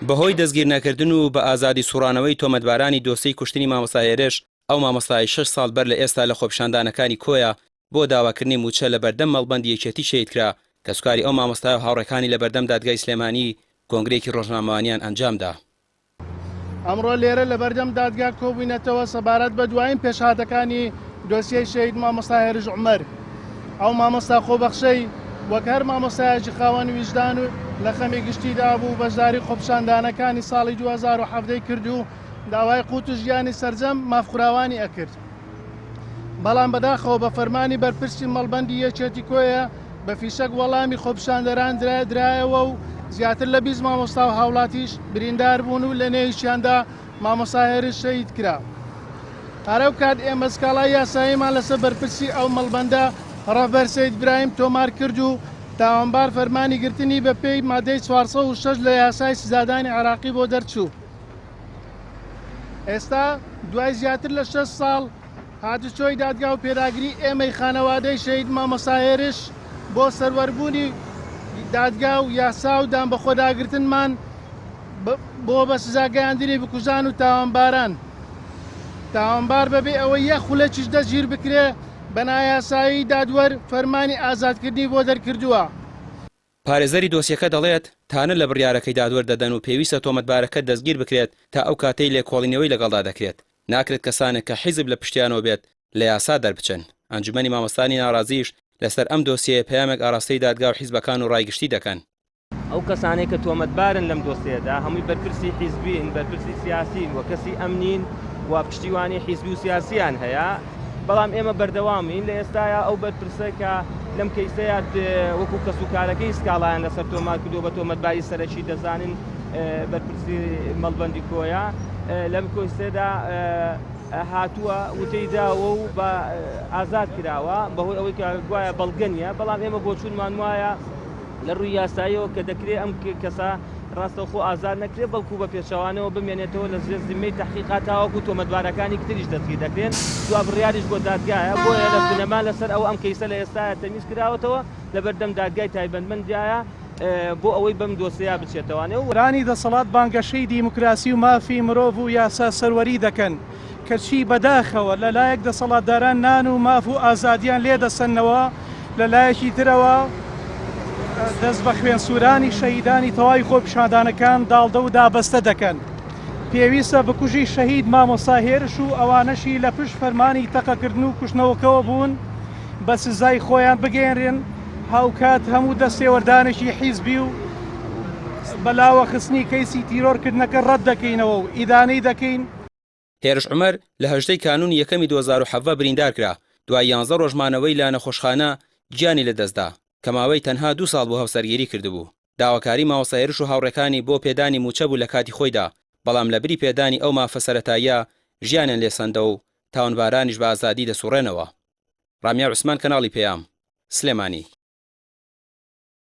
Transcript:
بەهۆی دەستگیرنەکردن و بە ئازادی سوڕانەوەی تۆمەتبارانی دۆسەی کوشتنی مامۆستا هێرش ئەو مامۆستای 6 ساڵ بەر لە ئێستا لە خۆپیشاندانەکانی کۆیە بۆ داواکردنی موچە لە بەردەم مەڵبەندی یەکێتی شەیدکرا کە سوکاری ئەو مامۆستای و هاوڕێکانی لە بەردەم دادگای سلێمانی کۆنگرێکی ڕۆژنامەوانیان ئەنجامدا. ئەمڕۆ لێرە لە بەردەم دادگا کۆبووینەتەوە سەبارەت بە دوایین پێشهاتەکانی دۆسیەی شەید مامۆستا هێرش عومەر. ئەو مامۆستا خۆبەخشەی وەک هەر مامۆستایەکی خاوەن ویجدان و لە خەمی گشتیدا بوو بەشداری خۆپیشاندانەکانی ساڵی 2017 کرد و داوای قوت و ژیانی سەرجەم مافخراوانی ئەکرد. بەڵام بەداخەوە بە فەرمانی بەرپرسی مەڵبەندی یەکێتی کۆیە بە فیشەک وەڵامی خۆپیشاندەران درایەوە و زیاتر لە 20 مامۆستا و هاوڵاتیش بریندار بوون و لە نێویشیاندا مامۆستا هێرش شەهید کرا. هەرەو کات ئێمە سکاڵای یاساییمان لەسەر بەرپرسی ئەو مەڵبەندە ڕەفبەر سەید برایم تۆمار کرد و تاوانبار فەرمانی گرتنی بە پێی مادەی 406 لە یاسای سزادانی عێراقی بۆ دەرچوو. ئێستا دوای زیاتر لە 6 ساڵ هاتوچۆی دادگا و پێداگری ئێمەی خانەوادەی شەهید مامۆستا هێرش بۆ سەروەربوونی دادگا و یاسا و دام بە خۆداگرتنمان بۆ بە سزاگەیاندنی بکوژان و تاوانباران. تاوانبار بەبێ ئەوەی یەک خولەکیش دەستگیر بکرێ بە نایاسایی دادوەر فەرمانی ئازادکردنی بۆ دەرکردووە. پارێزەری دۆسیەکە دەڵێت تانە لە بڕیارەکەی دادوەر دەدەن و پێویستە تۆمەتبارەکە دەستگیر بکرێت تا ئەو کاتەی لێکۆڵینەوەی لەگەڵدا دەکرێت. ناکرێت کەسانێک کە حیزب لە پشتیانەوە بێت لە یاسا دەربچن. ئەنجومەنی مامۆستانی ناڕازیش لەسەر ئەم دۆسیە پەیامێک ئاراستەی دادگا و حیزبەکان و ڕایگشتی دەکەن. ئەو کەسانێک کە تۆمەتبارن لەم دۆسیەدا هەمووی بەرپرسی حیزبین، بەرپرسی سیاسین و کەسی ئەمنین و پشتیوانی حیزبی و سیاسیان هەیە. بەڵام ئێمە بەردەوامین لە ئێستایا ئەو بەرپرسە کە لەم کەیسەیە وەکو کەسوکارەکەی سکاڵایان لەسەر تۆمار کردو بە تۆمەتباری سەرەکی دەزانن بەرپرسی مەڵبەندی کۆیە لەم کۆیسەدا هاتووە وتەی داوە و بە ئازاد کراوە بەهۆی ئەوەی کە گوایە بەڵگەنیە. بەڵام ئێمە بۆ چوونمان وایە لە ڕووی یاساییەوە کە دەکرێت ئەم کەسە ڕاستەوخۆ ئازاد نەکرێت بەڵکو بە پێچەوانەوە بمێنێتەوە لە زێر زمینەی تەحقیقات تاوەکو تۆمەتبارەکانی تریش دەستگیر دەکرێن. دوا بڕیاریش بۆ دادگایە بۆیە لە بنەما لەسەر ئەو ئەم کەیسە لە ئێستاە تەمیز کراوەتەوە لە بەردەم دادگای تایبەتمەندیایە بۆ ئەوەی بەم دۆسەیە بچێتەوانێ و ڕانی دەسەڵات بانگەشەی دیموکراسی و مافی مرۆڤ و یاسا سەروەری دەکەن کەچی بەداخەوە لەلایەک دەسەڵاتداران نان و ماف و ئازادیان لێ دەسەنەوە لەلایەکی ترەوە دەست بە خوێنسوورانی شەهیدانی تەواوی خۆپیشاندانەکان داڵدە و دابەستە دەکەن. پێویستە بکوژی شەهید مامۆستا هێرش و ئەوانەشی لە پشت فەرمانی تەقەکردن و کوشتنەوەکەوە بوون بە سزای خۆیان بگەێنرێن. هاوکات هەموو دەستێوەردانێکی حیزبی و بەلاوە خستنی کەیسی تیرۆرکردنەکە ڕەت دەکەینەوە و ئیدانەی دەکەین. هێرش عومەر لە 18 کانون یەکەمی 2017 بریندار کرا دوای 11 ڕۆژمانەوەی لە نەخۆشخانە گیانی لەدەستدا کە ماوەی تەنها 2 ساڵ بۆ هەوسەرگیری کردبوو. داواکاری مامۆستا هێرش و هاوڕێکانی بۆ پێدانی موچە بوو لە کاتی خۆیدا، بەڵام لە بری پێدانی ئەو مافە سەرەتاییە ژیانیان لێسەندە و تاوانبارانیش بە ئازادی دەسوڕێنەوە. ڕامیا عوسمان، کەناڵی پێام، سلێمانی.